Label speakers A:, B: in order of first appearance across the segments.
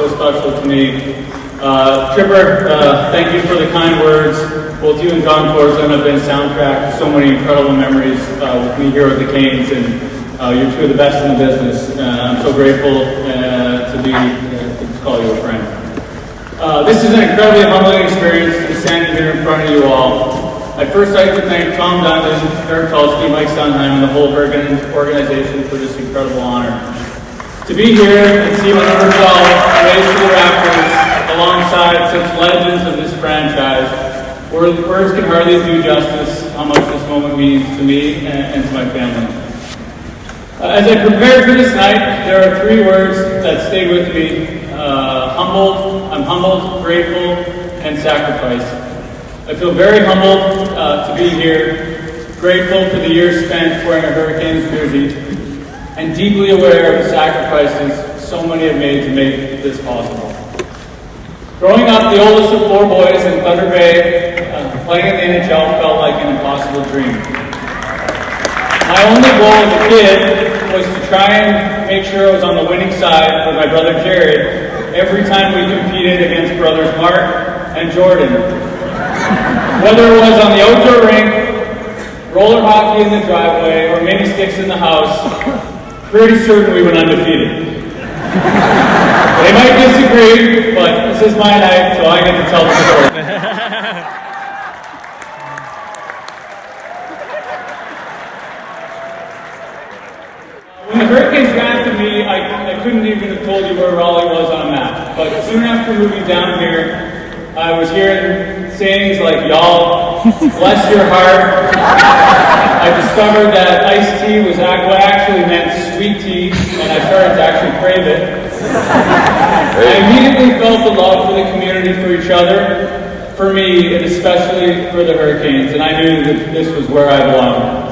A: so special to me. Tripper, thank you for the kind words. Both you and John Thorson have been soundtrack to so many incredible memories with me here with the Canes, and you're two of the best in the business. I'm so grateful to call you a friend. This is an incredibly humbling experience to stand here in front of you all. I'd first like to thank Tom Dundon, Eric Tulsky, Mike Sundheim, and the whole organization for this incredible honor. To be here and see my number 12 raised to the rafters alongside such legends of this franchise, words can hardly do justice how much this moment means to me and to my family. As I prepared for this night, there are three words that stayed with me. I'm humbled, grateful, and sacrificed. I feel very humbled to be here, grateful for the years spent wearing a Hurricanes jersey, and deeply aware of the sacrifices so many have made to make this possible. Growing up, the oldest of four boys in Thunder Bay, playing in the NHL felt like an impossible dream. My only goal as a kid was to try and make sure I was on the winning side with my brother Jared every time we competed against brothers Mark and Jordan. Whether it was on the outdoor rink, roller hockey in the driveway, or mini sticks in the house, pretty certain we went undefeated. They might disagree, but this is my night, so I get to tell the story. When the Hurricanes drafted me, I couldn't even have told you where Raleigh was on a map. But soon after moving down here, I was hearing sayings like, y'all, bless your heart. I discovered that iced tea was what actually meant sweet tea, and I started to actually crave it. I immediately felt the love for the community, for each other, for me, and especially for the Hurricanes, and I knew that this was where I belonged.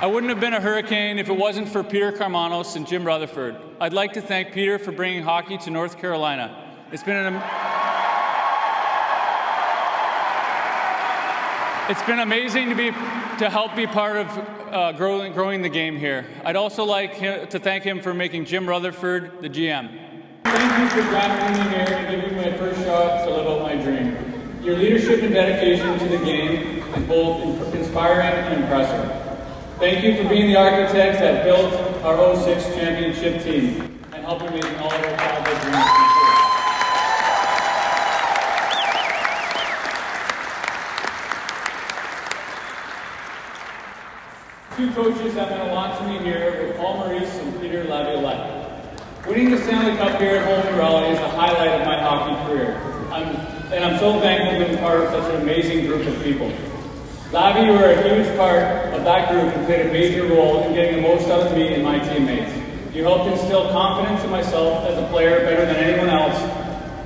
A: I wouldn't have been a Hurricane if it wasn't for Peter Karmanos and Jim Rutherford. I'd like to thank Peter for bringing hockey to North Carolina. It's been amazing to help be part of growing the game here. I'd also like to thank him for making Jim Rutherford the GM. Thank you for drafting me here and giving me my first shot to live out my dream. Your leadership and dedication to the game is both inspiring and impressive. Thank you for being the architects that built our 06 championship team and helping make all of our childhood dreams come true. Two coaches that meant a lot to me here were Paul Maurice and Peter Laviolette. Winning the Stanley Cup here at home in Raleigh is the highlight of my hockey career. I'm so thankful to be part of such an amazing group of people. Lavi, you were a huge part of that group and played a major role in getting the most out of me and my teammates. You helped instill confidence in myself as a player better than anyone else,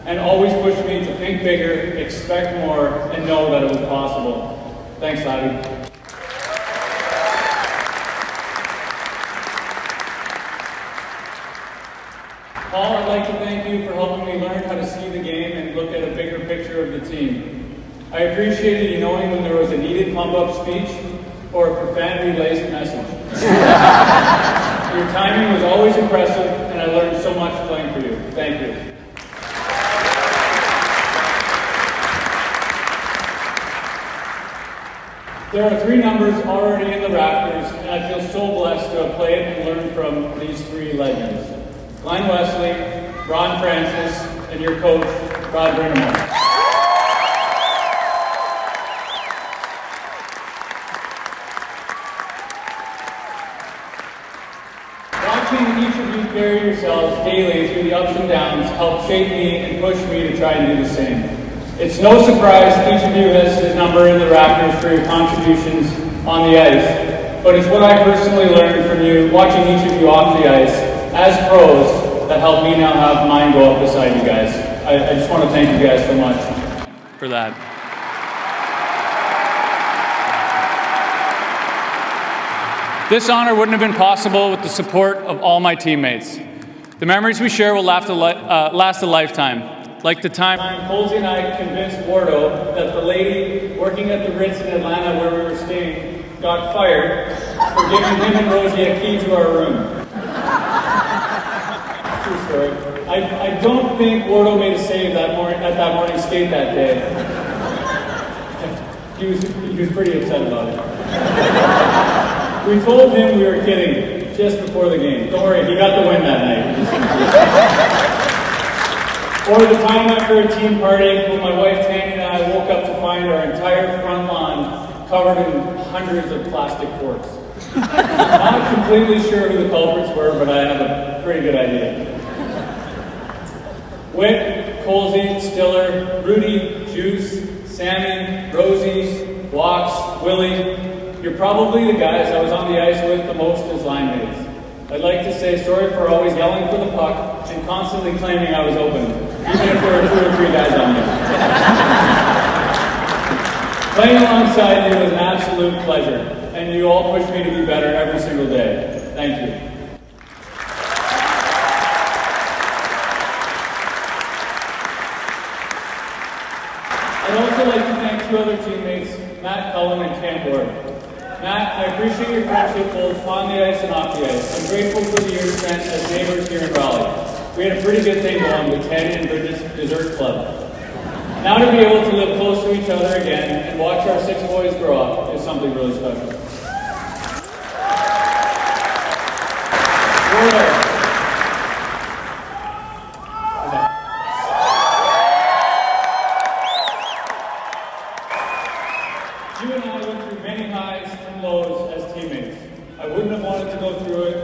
A: and always pushed me to think bigger, expect more, and know that it was possible. Thanks, Lavi. Paul, I'd like to thank you for helping me learn how to see the game and look at a bigger picture of the team. I appreciated you knowing when there was a needed pump-up speech or a profanity-laced message. Your timing was always impressive, and I learned so much playing for you. Thank you. There are three numbers already in the rafters, and I feel so blessed to have played and learned from these three legends. Glenn Wesley, Ron Francis, and your coach, Rod Brindamore. Watching each of you carry yourselves daily through the ups and downs helped shape me and push me to try and do the same. It's no surprise each of you has his number in the rafters for your contributions on the ice, but it's what I personally learned from you, watching each of you off the ice, as pros, that helped me now have mine go up beside you guys. I just want to thank you guys so much for that. This honor wouldn't have been possible with the support of all my teammates. The memories we share will last a lifetime. Like the time Colsey and I convinced Wardo that the lady working at the Ritz in Atlanta where we were staying got fired for giving him and Rosie a key to our room. True story. I don't think Wardo made a save at that morning skate that day. He was pretty upset about it. We told him we were kidding just before the game. Don't worry, he got the win that night. Or the time after a team party when my wife Tanny and I woke up to find our entire front lawn covered in hundreds of plastic forks. Not completely sure who the culprits were, but I have a pretty good idea. Wick, Colsey, Stiller, Rudy, Juice, Sammy, Rosie, Walks, Willie. You're probably the guys I was on the ice with the most as line mates. I'd like to say sorry for always yelling for the puck and constantly claiming I was open, even if there were 2 or 3 guys on me. Playing alongside you was an absolute pleasure, and you all pushed me to be better every single day. Thank you. I'd also like to thank 2 other teammates, Matt Cullen and Cam Ward. Matt, I appreciate your friendship both on the ice and off the ice. I'm grateful for the years spent as neighbors here in Raleigh. We had a pretty good thing going with Teddy and Bridget's Dessert Club. Now to be able to live close to each other again and watch our 6 boys grow up is something really special. You and I went through many highs and lows as teammates. I wouldn't have wanted to go through it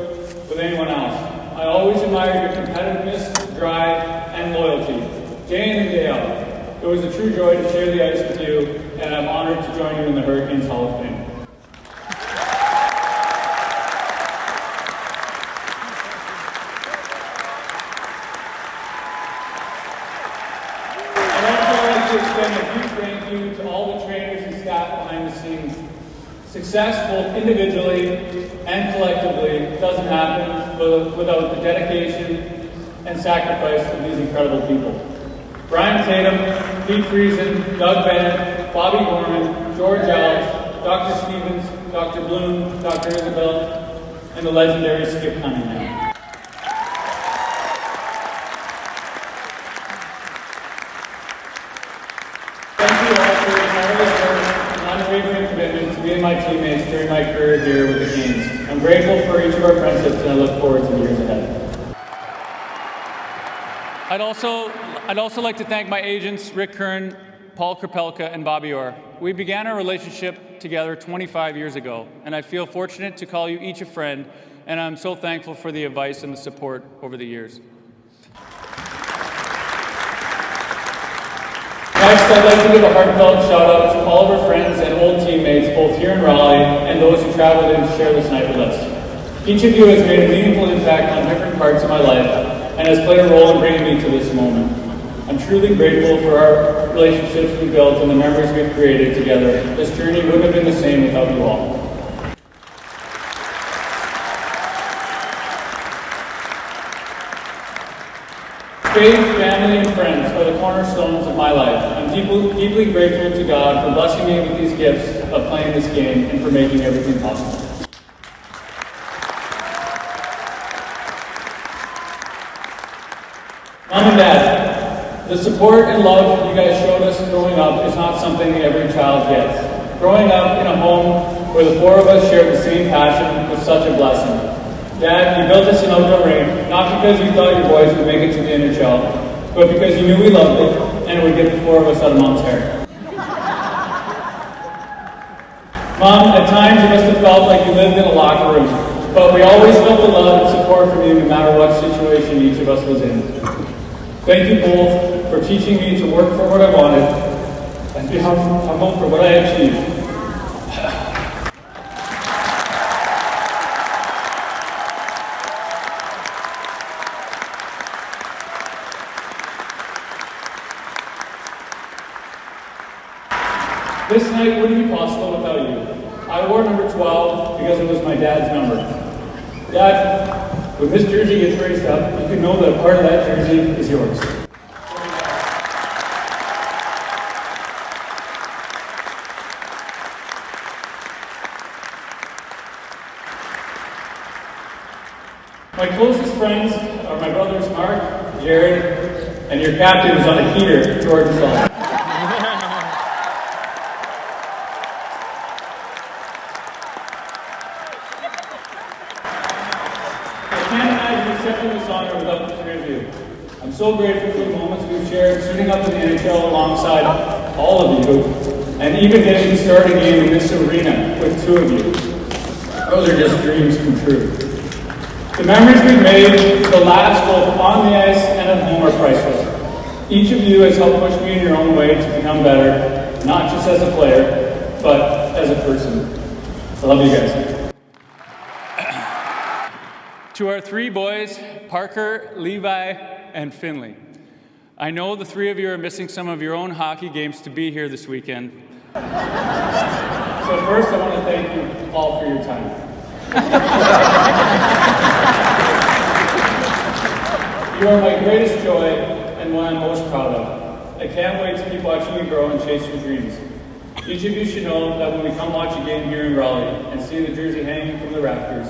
A: with anyone else. I always admired your competitiveness, drive, and loyalty, day in and day out. It was a true joy to share the ice with you, and I'm honored to join you in the Hurricanes Hall of Fame. I'd also like to extend a huge thank you to all the trainers and staff behind the scenes. Success, both individually and collectively, doesn't happen without the dedication and sacrifice of these incredible people. Brian Tatum, Pete Friesen, Doug Bennett, Bobby Gorman, George Ellis, Dr. Stevens, Dr. Bloom, Dr. Isabel, and the legendary Skip Cunningham. Thank you all for your tireless work and unwavering commitment to being my teammates during my career here with the Canes. I'm grateful for each of our friendships, and I look forward to the years ahead. I'd also like to thank my agents, Rick Kern, Paul Krapelka, and Bobby Orr. We began our relationship together 25 years ago, and I feel fortunate to call you each a friend, and I'm so thankful for the advice and the support over the years. Next, I'd like to give a heartfelt shout out to all of our friends and old teammates, both here in Raleigh and those who traveled in to share this night with us. Each of you has made a meaningful impact on different parts of my life and has played a role in bringing me to this moment. I'm truly grateful for our relationships we built and the memories we've created together. This journey wouldn't have been the same without you all. Faith, family, and friends are the cornerstones of my life. I'm deeply grateful to God for blessing me with these gifts of playing this game and for making everything possible. Mom and Dad, the support and love you guys showed us growing up is not something every child gets. Growing up in a home where the 4 of us shared the same passion was such a blessing. Dad, you built us an outdoor rink, not because you thought your boys would make it to the NHL, but because you knew we loved it and it would get the 4 of us out of Mom's hair. Mom, at times it must have felt like you lived in a locker room, but we always felt the love and support from you no matter what situation each of us was in. Thank you both for teaching me to work for what I wanted and be humble for what I achieved. This night wouldn't be possible without you. I wore number 12 because it was my dad's number. Dad, when this jersey gets raised up, you can know that a part of that jersey is yours. My closest friends are my brothers Mark, Jared, and your captain who's on a heater, Jordan Staal. I can't imagine accepting this honor without the three of you. I'm so grateful for the moments we've shared suiting up in the NHL alongside all of you, and even getting to start a game in this arena with two of you. Those are just dreams come true. The memories we've made, the laughs both on the ice and at home are priceless. Each of you has helped push me in your own way to become better, not just as a player, but as a person. I love you guys. To our three boys, Parker, Levi, and Finley. I know the three of you are missing some of your own hockey games to be here this weekend. So first, I want to thank you all for your time. You are my greatest joy and what I'm most proud of. I can't wait to keep watching you grow and chase your dreams. Each of you should know that when we come watch a game here in Raleigh and see the jersey hanging from the rafters,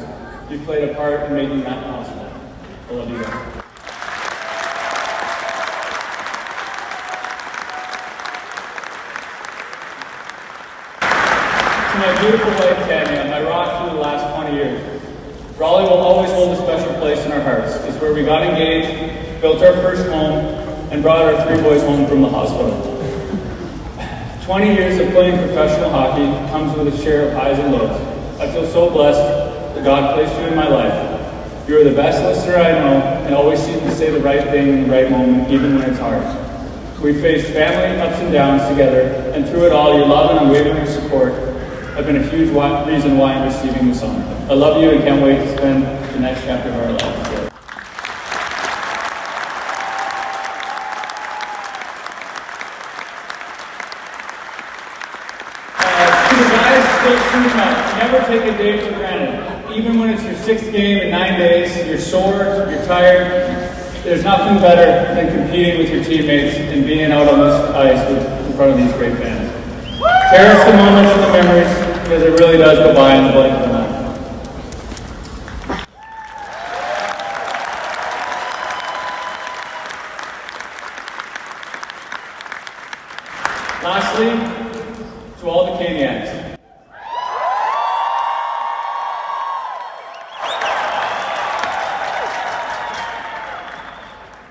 A: you've played a part in making that possible. I love you guys. To my beautiful wife, Tanya, my rock through the last 20 years. Raleigh will always hold a special place in our hearts. It's where we got engaged, built our first home, and brought our three boys home from the hospital. 20 years of playing professional hockey comes with a share of highs and lows. I feel so blessed that God placed you in my life. You are the best listener I know and always seem to say the right thing in the right moment, even when it's hard. We faced family ups and downs together, and through it all, your love and unwavering support have been a huge reason why I'm receiving this honor. I love you and can't wait to spend the next chapter of our lives together. To the guys still suiting up, never take a day for granted. Even when it's your 6th game in 9 days, you're sore, you're tired, there's nothing better than competing with your teammates and being out on this ice in front of these great fans. Cherish the moments and the memories, because it really does go by in the blink of an eye. Lastly, to all the Caniacs.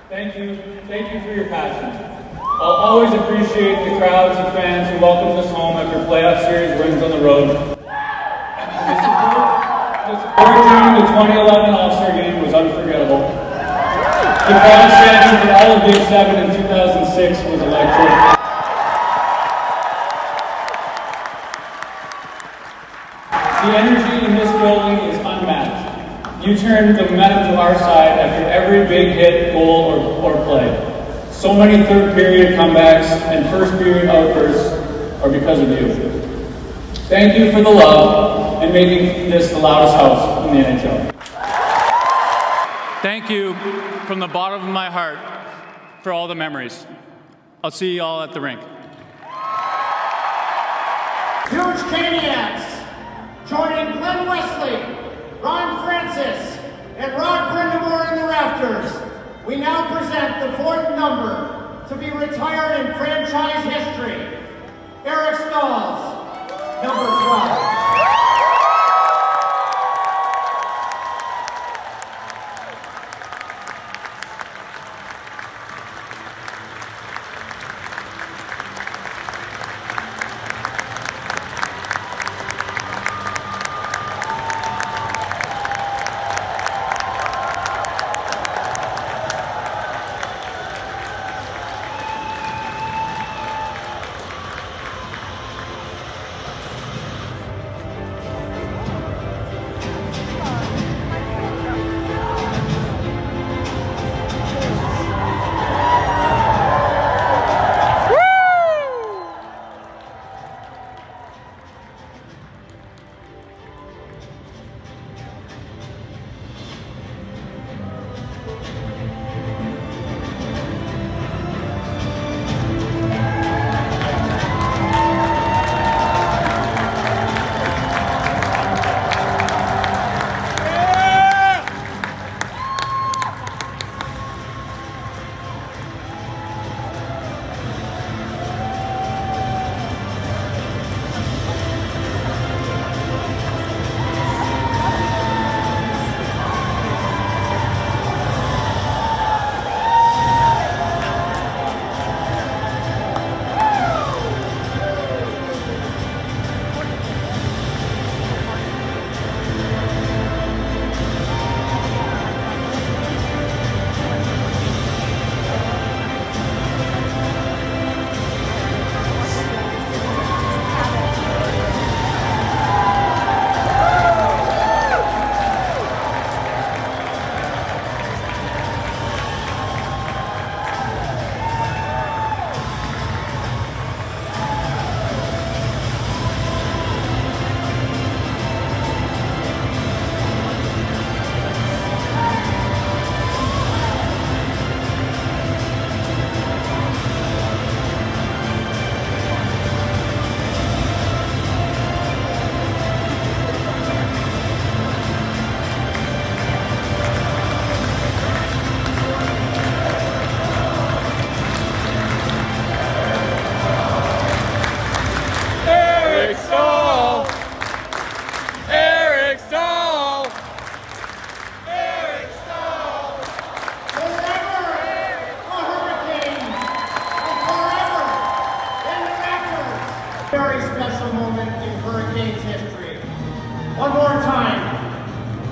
A: Thank you for your passion. I'll always appreciate the crowds of fans who welcomed us home after playoff series wins on the road. The support during the 2011 All-Star Game was unforgettable. The crowd standing for all of Game 7 in 2006 was electric. The energy in this building is unmatched. You turned the momentum to our side after every big hit, goal, or play. So many third period comebacks and first period outbursts are because of you. Thank you for the love and making this the loudest house in the NHL. Thank you from the bottom of my heart for all the memories. I'll see you all at the rink.
B: Huge Caniacs, joining Glenn Wesley, Ron Francis, and Rod Brindamore in the rafters. We now present the 4th number to be retired in franchise history, Eric Staal, number 12.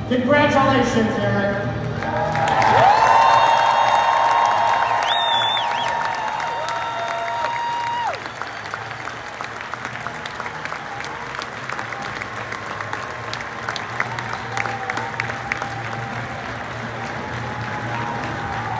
B: Congratulations, Eric.